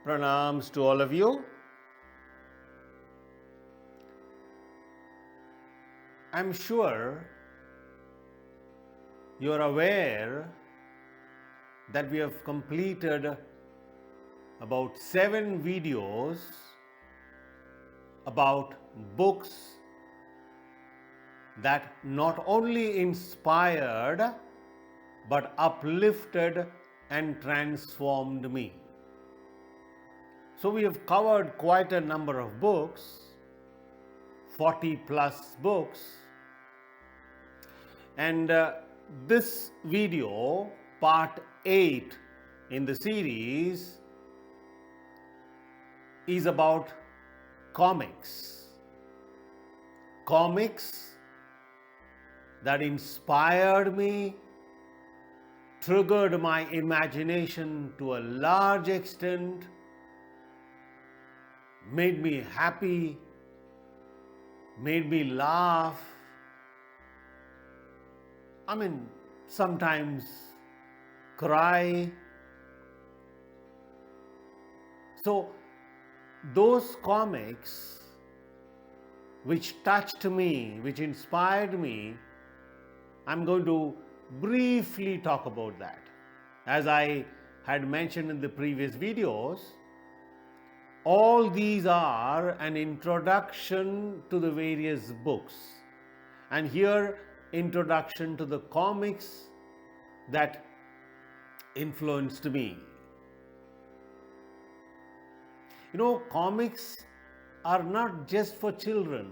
Pranams to all of you. I'm sure you are aware that we have completed about 7 videos about books that not only inspired but uplifted and transformed me. So we have covered quite a number of books, 40 plus books, and this video, part 8 in the series, is about comics. Comics that inspired me, triggered my imagination to a large extent, made me happy, made me laugh. Sometimes cry. So, those comics which touched me, which inspired me, I'm going to briefly talk about that. As I had mentioned in the previous videos, all these are an introduction to the various books, and here introduction to the comics that influenced me. Comics are not just for children.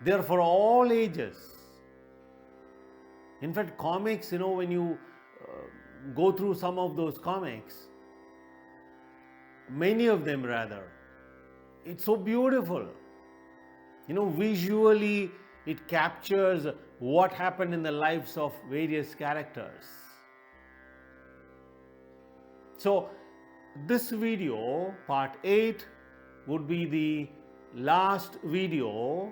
They are for all ages. In fact, comics, when you go through some of those comics, many of them rather, it's so beautiful. Visually it captures what happened in the lives of various characters. So this video, part 8, would be the last video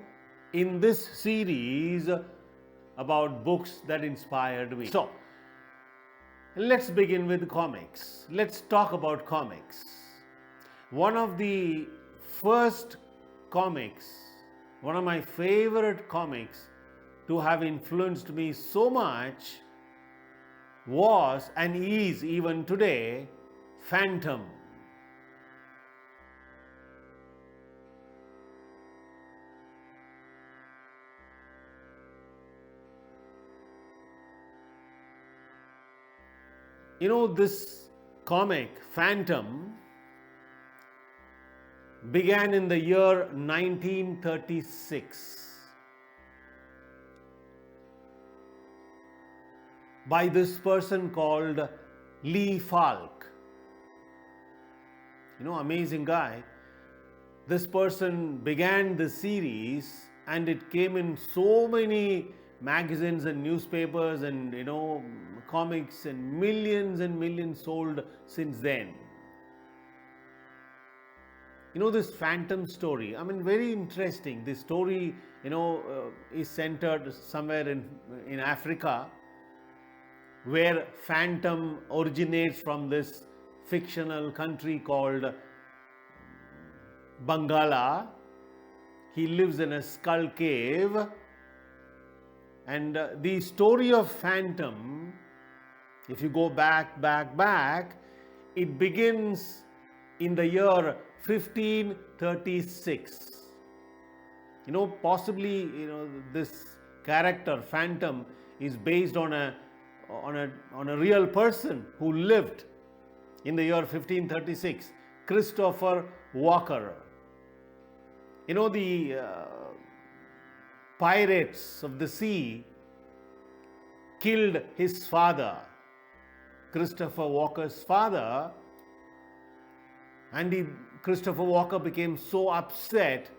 in this series about books that inspired me. So let's begin with comics. Let's talk about comics. One of the first comics, one of my favorite comics to have influenced me so much was and is even today Phantom. This comic, Phantom, began in the year 1936 by this person called Lee Falk. Amazing guy. This person began the series and it came in so many magazines and newspapers and comics, and millions sold since then. This Phantom story, very interesting. This story, is centered somewhere in Africa, where Phantom originates from this fictional country called Bangala. He lives in a skull cave, and the story of Phantom, if you go back, it begins in the year 1536. Possibly, this character Phantom is based on a real person who lived in the year 1536, Christopher Walker. The pirates of the sea killed his father, Christopher Walker's father, and Christopher Walker became so upset,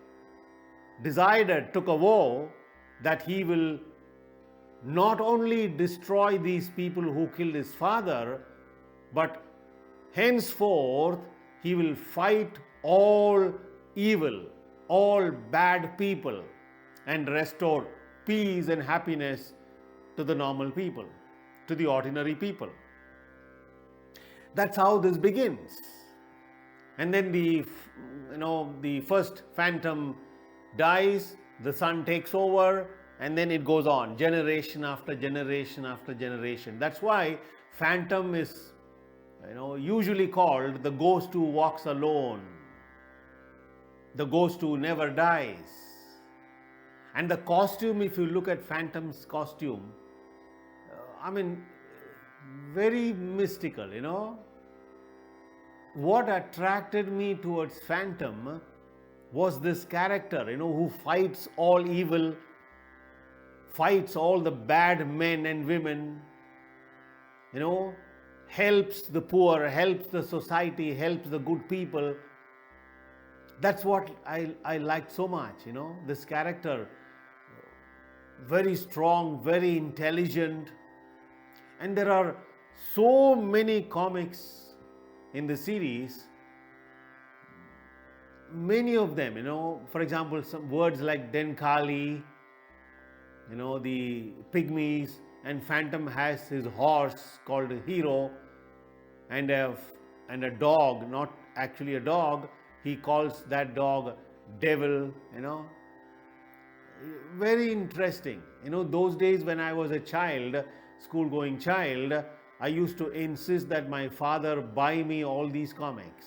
took a vow that he will not only destroy these people who killed his father, but henceforth he will fight all evil, all bad people, and restore peace and happiness to the normal people, to the ordinary people. That's how this begins. And then the first phantom dies, the son takes over, and then it goes on, generation after generation after generation. That's why phantom is usually called the ghost who walks alone, the ghost who never dies. And the costume, if you look at phantom's costume, very mystical. What attracted me towards phantom was this character, who fights all evil, fights all the bad men and women, helps the poor, helps the society, helps the good people. That's what I liked so much, this character, very strong, very intelligent. And there are so many comics in the series, many of them, for example, some words like Denkali, the pygmies, and Phantom has his horse called Hero, and a dog, not actually a dog, he calls that dog Devil, Very interesting. Those days when I was a child, school-going child, I used to insist that my father buy me all these comics.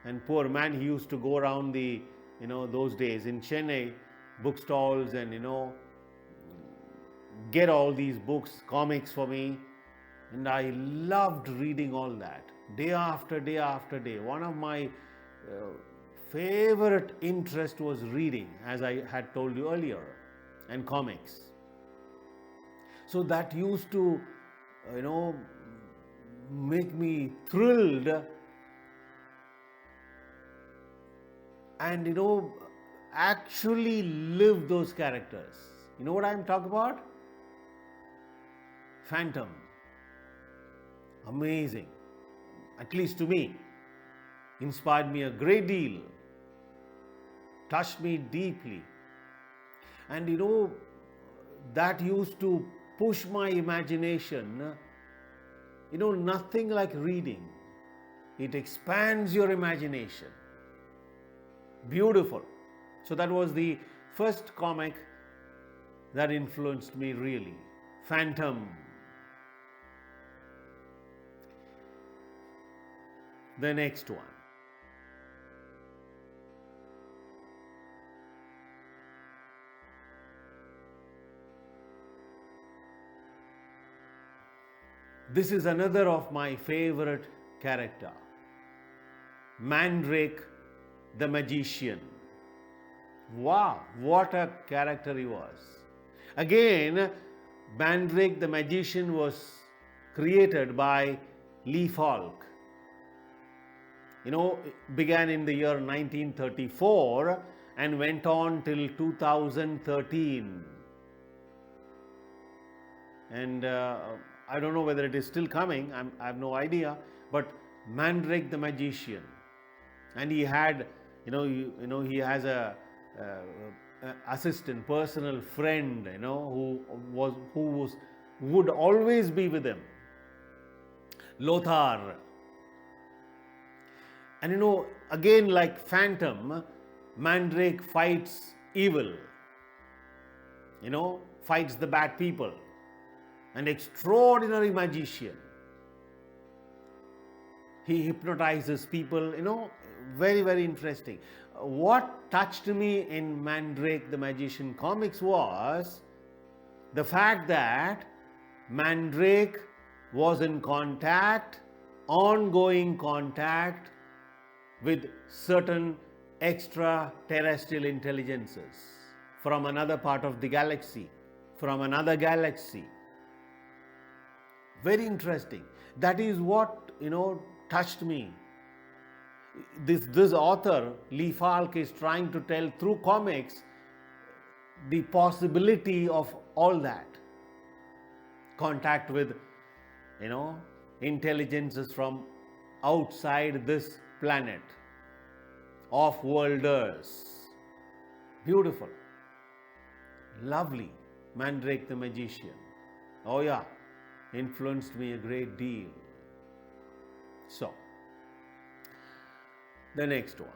And poor man, he used to go around those days in Chennai, bookstalls and, get all these books, comics for me. And I loved reading all that, day after day after day. One of my favorite interest was reading, as I had told you earlier, and comics. So that used to, make me thrilled and, actually live those characters. You know what I'm talking about? Phantom. Amazing. At least to me. Inspired me a great deal. Touched me deeply. And that used to push my imagination. Nothing like reading. It expands your imagination. Beautiful. So that was the first comic that influenced me really. Phantom. The next one. This is another of my favorite character. Mandrake the magician. Wow, what a character he was. Again, Mandrake the magician was created by Lee Falk. Began in the year 1934 and went on till 2013. And I don't know whether it is still coming, I have no idea, but Mandrake the magician. And he had, he has a assistant, personal friend, who would always be with him. Lothar. And again, like Phantom, Mandrake fights evil, fights the bad people. An extraordinary magician. He hypnotizes people, very, very interesting. What touched me in Mandrake the Magician comics was the fact that Mandrake was in contact, ongoing contact with certain extraterrestrial intelligences from another part of the galaxy, from another galaxy. Very interesting. That is what, touched me. This author, Lee Falk, is trying to tell through comics the possibility of all that. Contact with, intelligences from outside this planet, off-worlders. Beautiful. Lovely. Mandrake the magician. Oh yeah, influenced me a great deal. So, the next one.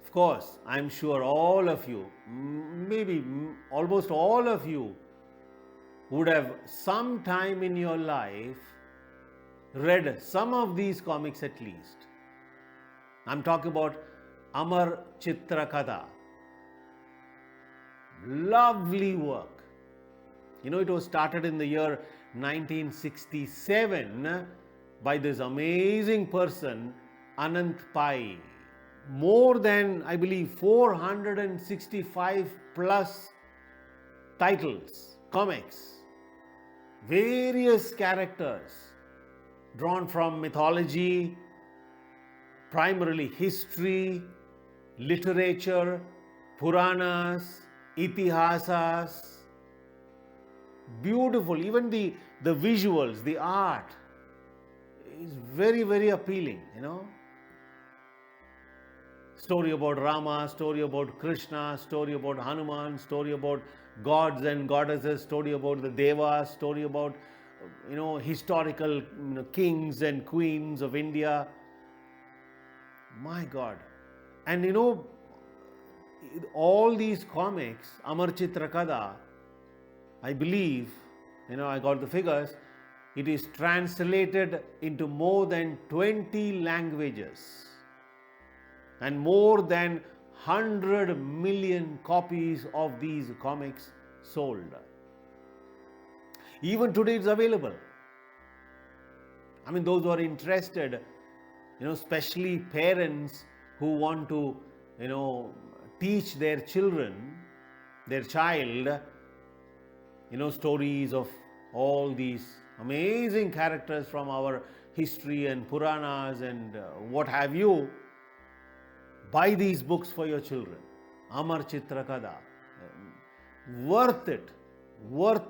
Of course, I'm sure all of you, maybe almost all of you, would have some time in your life read some of these comics at least. I'm talking about Amar Chithra Katha. Lovely work. You know, it was started in the year 1967 by this amazing person, Anant Pai. More than, I believe, 465 plus titles, comics, various characters drawn from mythology, primarily history, literature, Puranas, Itihasas. Beautiful. Even the visuals, the art is very, very appealing, you know. Story about Rama, story about Krishna, story about Hanuman, story about gods and goddesses, story about the Devas, story about, you know, historical kings and queens of India. My God. And you know, all these comics, Amar Chithra Katha, I believe, you know, I got the figures, it is translated into more than 20 languages and more than 100 million copies of these comics sold. Even today it's available. I mean, those who are interested, you know, especially parents who want to, you know, teach their children, their child, you know, stories of all these amazing characters from our history and Puranas and what have you. Buy these books for your children. Amar Chithra Katha. Worth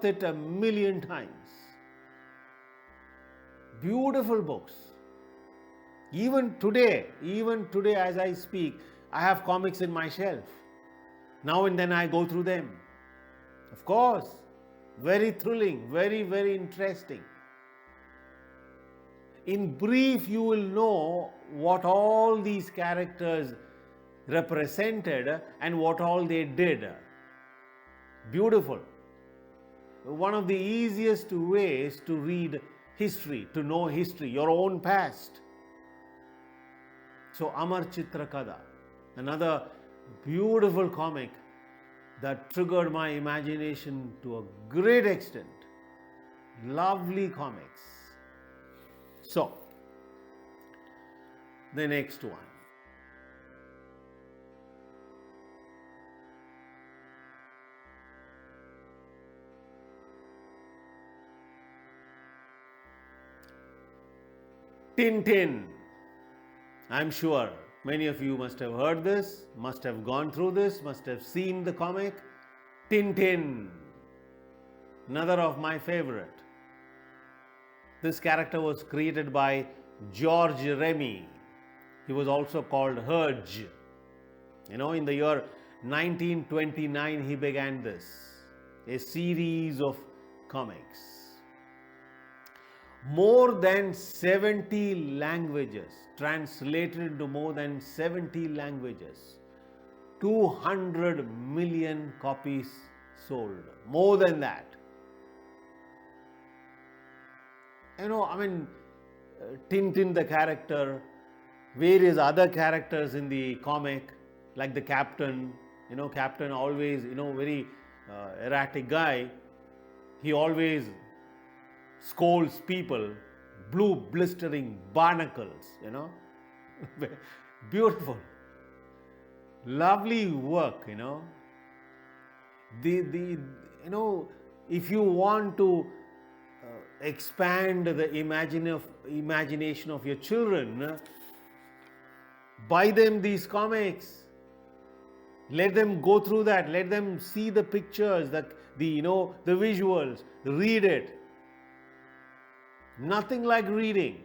it a million times. Beautiful books. Even today as I speak, I have comics in my shelf. Now and then I go through them. Of course, very thrilling, very, very interesting. In brief, you will know what all these characters represented and what all they did. Beautiful. One of the easiest ways to read history, to know history, your own past. So Amar Chithra Katha, another beautiful comic that triggered my imagination to a great extent. Lovely comics. So, the next one. Tintin. I'm sure many of you must have heard this, must have gone through this, must have seen the comic. Tintin, another of my favorite. This character was created by George Remy. He was also called Udhayji. You know, in the year 1929 he began this, a series of comics. More than 70 languages, translated into more than 70 languages, 200 million copies sold, more than that. You know, I mean, Tintin the character, various other characters in the comic, like the captain, you know, captain always, you know, very erratic guy. He always scolds people, blue blistering barnacles, you know. Beautiful. Lovely work, you know. You know, if you want to expand the imagination of your children, buy them these comics. Let them go through that. Let them see the pictures, the visuals. Read it. Nothing like reading.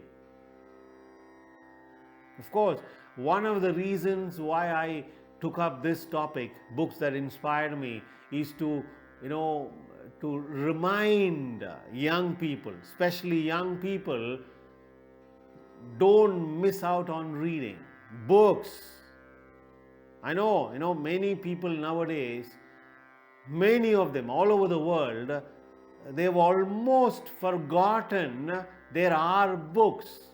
Of course, one of the reasons why I took up this topic, books that inspired me, is to, to remind young people, especially young people, don't miss out on reading books. I know, many people nowadays, many of them all over the world, they've almost forgotten there are books,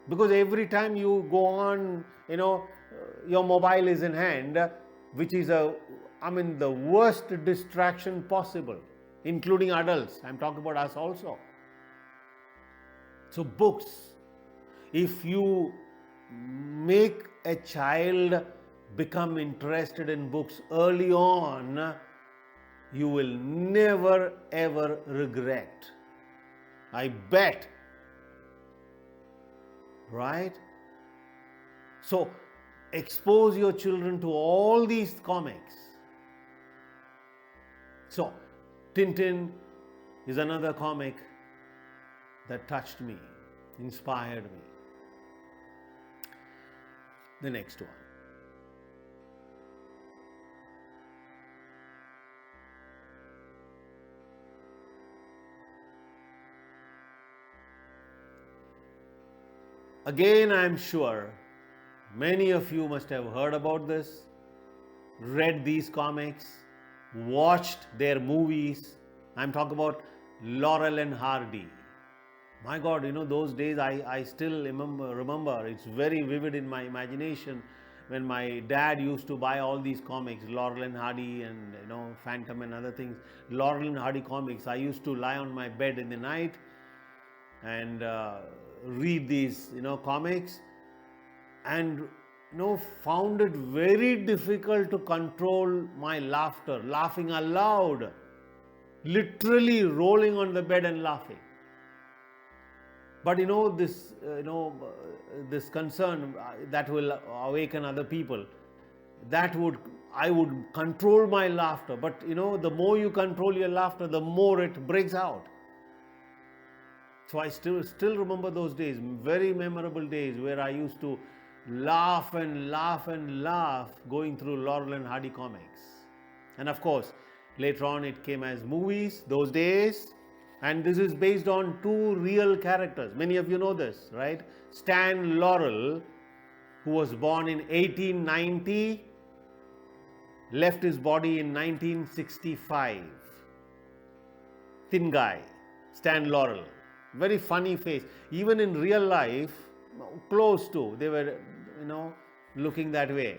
because every time you go on, your mobile is in hand, which is the worst distraction possible, including adults. I'm talking about us also. So books, if you make a child become interested in books early on, you will never ever regret. I bet. Right? So expose your children to all these comics. So Tintin is another comic that touched me, inspired me. The next one. Again, I am sure many of you must have heard about this, read these comics, watched their movies. I'm talking about Laurel and Hardy. My God, those days I still remember, it's very vivid in my imagination, when my dad used to buy all these comics, Laurel and Hardy and Phantom and other things. Laurel and Hardy comics, I used to lie on my bed in the night and read these comics, and found it very difficult to control my laughter, laughing aloud, literally rolling on the bed and laughing. But this concern that will awaken other people, I would control my laughter, but the more you control your laughter, the more it breaks out. So I still remember those days, very memorable days, where I used to laugh and laugh and laugh going through Laurel and Hardy comics. And of course, later on it came as movies those days, and this is based on two real characters. Many of you know this, right? Stan Laurel, who was born in 1890, left his body in 1965. Thin guy, Stan Laurel. Very funny face. Even in real life, close to, they were, looking that way.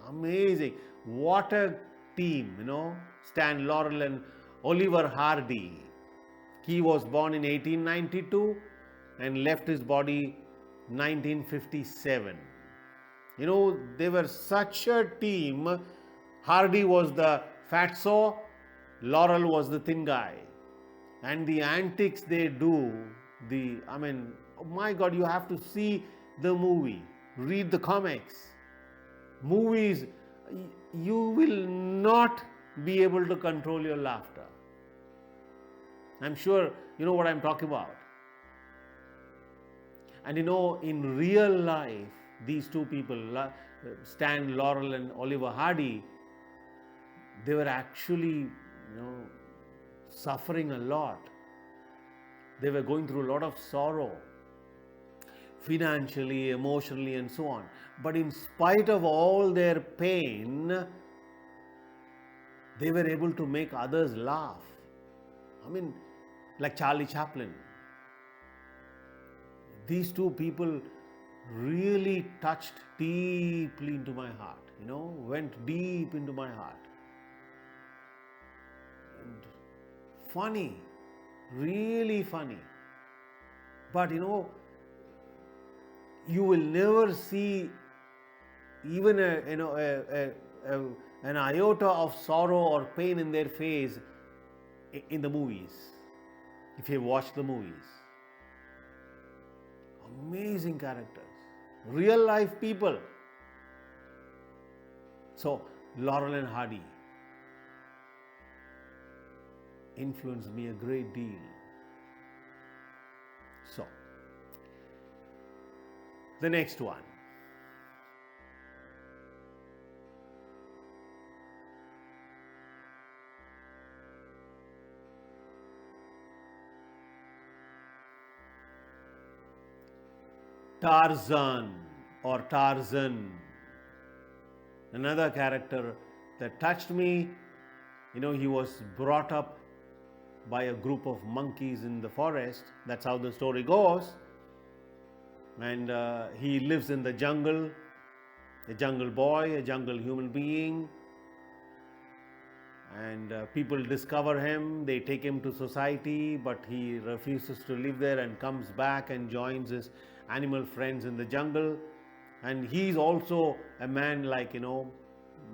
Amazing. What a team, Stan Laurel and Oliver Hardy. He was born in 1892 and left his body 1957. They were such a team. Hardy was the fatso, Laurel was the thin guy. And the antics they do, oh my God, you have to see the movie, read the comics. Movies, you will not be able to control your laughter. I'm sure you know what I'm talking about. And in real life, these two people, Stan Laurel and Oliver Hardy, they were actually, suffering a lot. They were going through a lot of sorrow, financially, emotionally, and so on. But in spite of all their pain, they were able to make others laugh. Like Charlie Chaplin. These two people really touched deeply into my heart, went deep into my heart. And funny, really funny. But you will never see even an iota of sorrow or pain in their face in the movies, if you watch the movies. Amazing characters, real life people. So Laurel and Hardy influenced me a great deal. So the next one. Tarzan or Tarzan. Another character that touched me, he was brought up by a group of monkeys in the forest. That's how the story goes. And he lives in the jungle, a jungle boy, a jungle human being. And people discover him, they take him to society, but he refuses to live there and comes back and joins his animal friends in the jungle. And he's also a man like,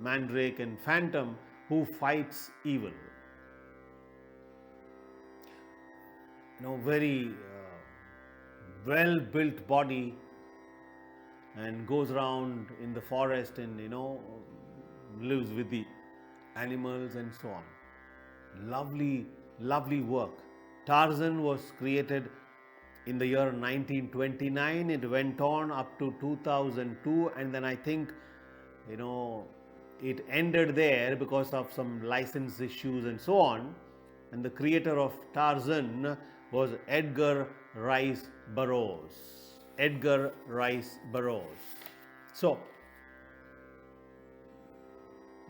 Mandrake and Phantom, who fights evil. Very well-built body, and goes around in the forest and, lives with the animals and so on. Lovely, lovely work. Tarzan was created in the year 1929. It went on up to 2002, and then I think, it ended there because of some license issues and so on. And the creator of Tarzan was Edgar Rice Burroughs. Edgar Rice Burroughs. So,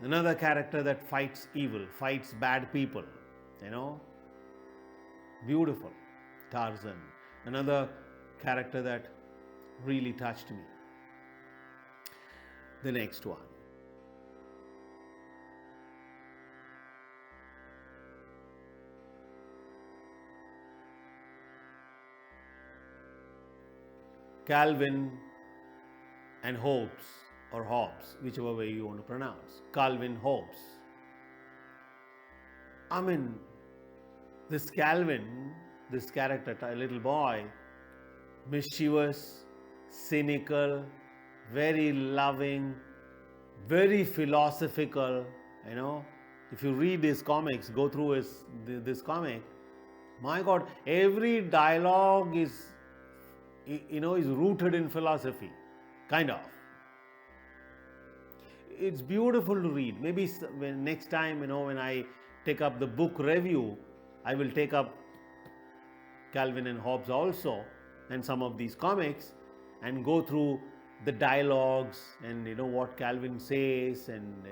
another character that fights evil, fights bad people, beautiful, Tarzan. Another character that really touched me. The next one. Calvin and Hobbes, or Hobbes, whichever way you want to pronounce. Calvin Hobbes. This Calvin, this character, a little boy, mischievous, cynical, very loving, very philosophical, If you read his comics, go through this comic, my God, every dialogue is rooted in philosophy, kind of. It's beautiful to read. Maybe next time, when I take up the book review, I will take up Calvin and Hobbes also, and some of these comics, and go through the dialogues and what Calvin says, and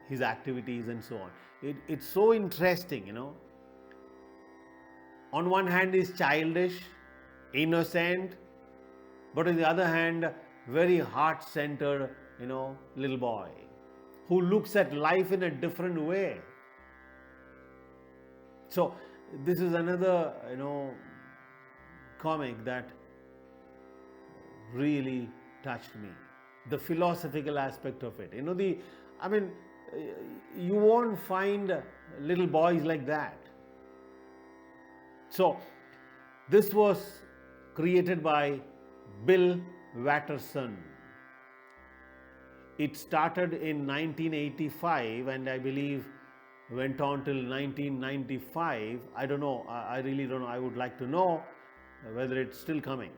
his activities and so on. It's so interesting. On one hand, he's childish, innocent, but on the other hand, very heart-centered, little boy who looks at life in a different way. So this is another, comic that really touched me. The philosophical aspect of it. You won't find little boys like that. So this was created by Bill Watterson. It started in 1985 and I believe went on till 1995. I don't know. I really don't know. I would like to know whether it's still coming.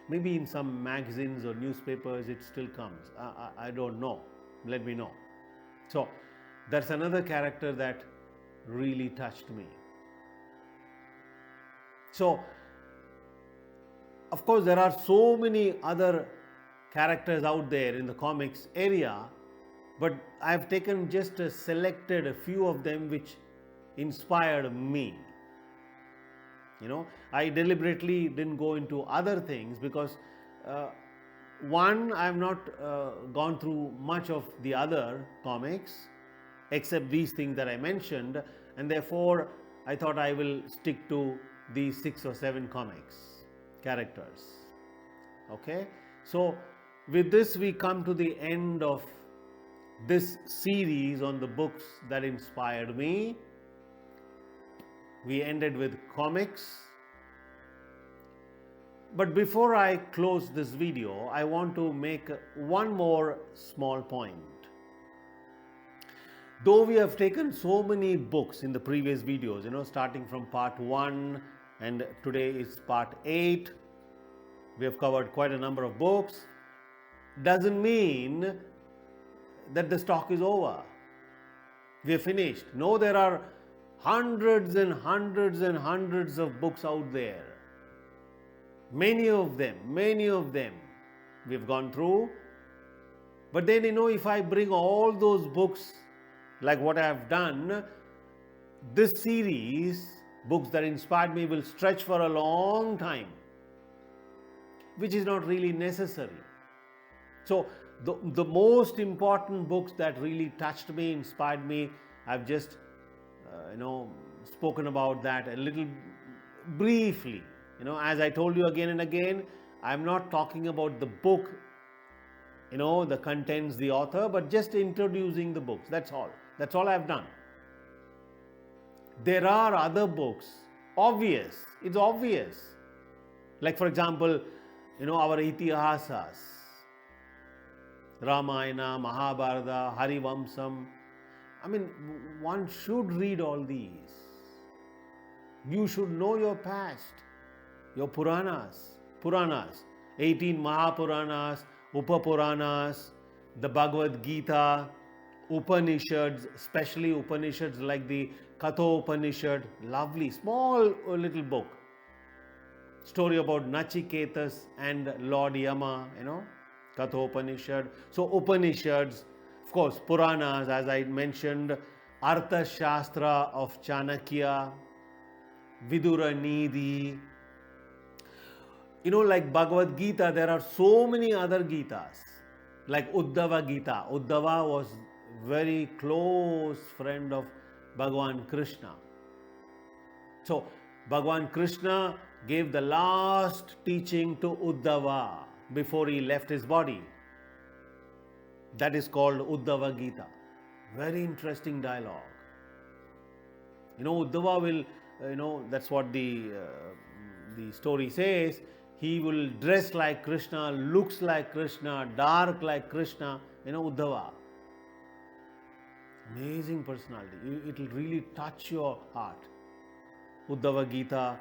Maybe in some magazines or newspapers it still comes. I don't know. Let me know. So that's another character that really touched me. So, of course, there are so many other characters out there in the comics area, but I have taken just selected a few of them which inspired me. I deliberately didn't go into other things because one, I have not gone through much of the other comics except these things that I mentioned, and therefore I thought I will stick to these 6 or 7 comics characters. Okay, so with this we come to the end of this series on the books that inspired me. We ended with comics. But before I close this video, I want to make one more small point. Though we have taken so many books in the previous videos, starting from part 1 and today is part 8, we have covered quite a number of books, doesn't mean that the stock is over. We are finished. No, there are hundreds and hundreds and hundreds of books out there. Many of them we've gone through. But then, if I bring all those books like what I have done, this series, books that inspired me, will stretch for a long time, which is not really necessary. So the most important books that really touched me, inspired me, I've just spoken about that a little briefly. As I told you again and again, I'm not talking about the book, the contents, the author, but just introducing the books. That's all I've done. There are other books, it's obvious, like for example, our itihasas, Ramayana, Mahabharata, Harivamsam. I mean, one should read all these. You should know your past, your Puranas, 18 Mahapuranas, Upapuranas, the Bhagavad Gita, Upanishads, especially Upanishads like the Katha Upanishad, lovely, small little book. Story about Nachiketas and Lord Yama, Katha Upanishad. So Upanishads, of course, Puranas, as I mentioned, Artha Shastra of Chanakya, Vidura Nidhi. Like Bhagavad Gita, there are so many other Gitas, like Uddhava Gita. Uddhava was very close friend of Bhagavan Krishna. So Bhagavan Krishna gave the last teaching to Uddhava before he left his body. That is called Uddhava Gita. Very interesting dialogue. Uddhava will, that's what the story says. He will dress like Krishna, looks like Krishna, dark like Krishna, Uddhava. Amazing personality. It will really touch your heart. Uddhava Gita,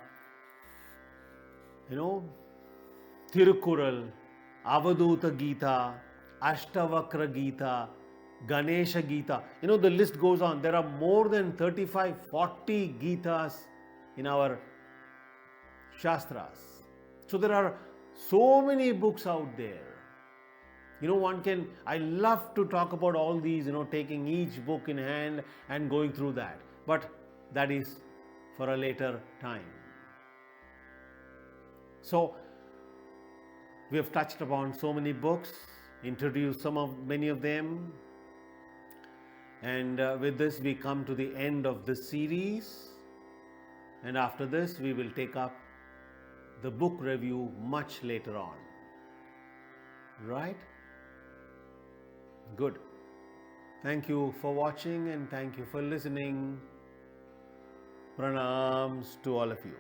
Thirukural, Avaduta Gita, Ashtavakra Gita, Ganesha Gita. The list goes on. There are more than 35, 40 Gitas in our Shastras. So there are so many books out there. I love to talk about all these, taking each book in hand and going through that. But that is for a later time. So we have touched upon so many books, introduced many of them. And with this we come to the end of this series. And after this we will take up the book review much later on. Right? Good. Thank you for watching and thank you for listening. Pranams to all of you.